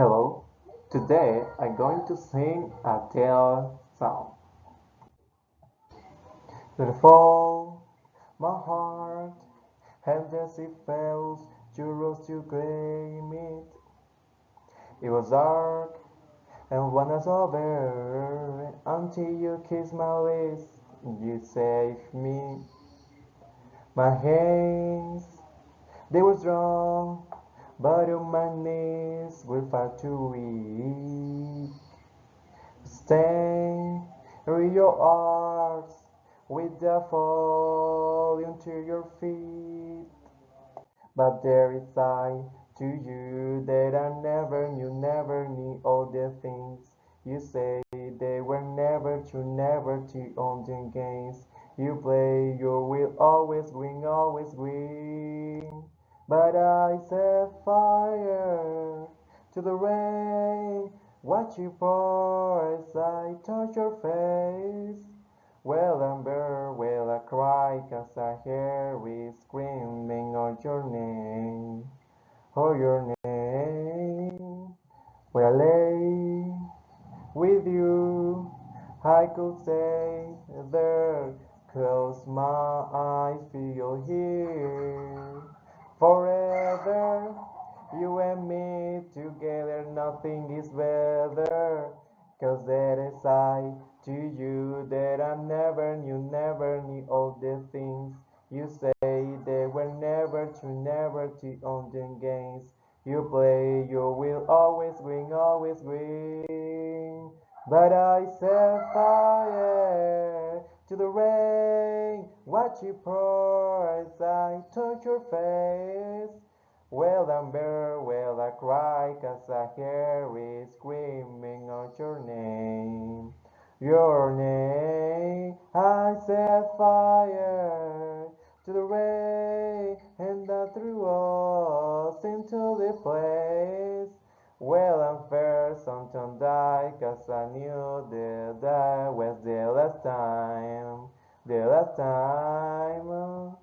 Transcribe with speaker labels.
Speaker 1: Hello, today I'm going to sing Adele song. Beautiful, my heart, and as it fails, you rose to claim it. It was dark, and when it's over, until you kissed my lips, you saved me. My hands, they were strong, but on my knees were far too weak. Stay in your arms with the falling to your feet. But there is I to you that I never knew all the things you say they were never true, never to on the games you play. You will always win. But I set fire to the rain, watch you pour as I touch your face. Well, Amber, well, I cry 'cause I hear it screaming out your name, oh, your name. Where I lay with you, I could stay there, close my eyes, feel here. Forever, you and me together, nothing is better. 'Cause that is I to you that I never knew all the things you say they were never true, never to on the games you play. You will always win. But I set fire to the rain, watch you pour as I touch your face. Well, Amber, well, I cry 'cause I hear it screaming out your name. Your name, I set fire to the rain and I threw us into the place. Well, I'm fair, sometimes die 'cause I knew that was the last time, the last time.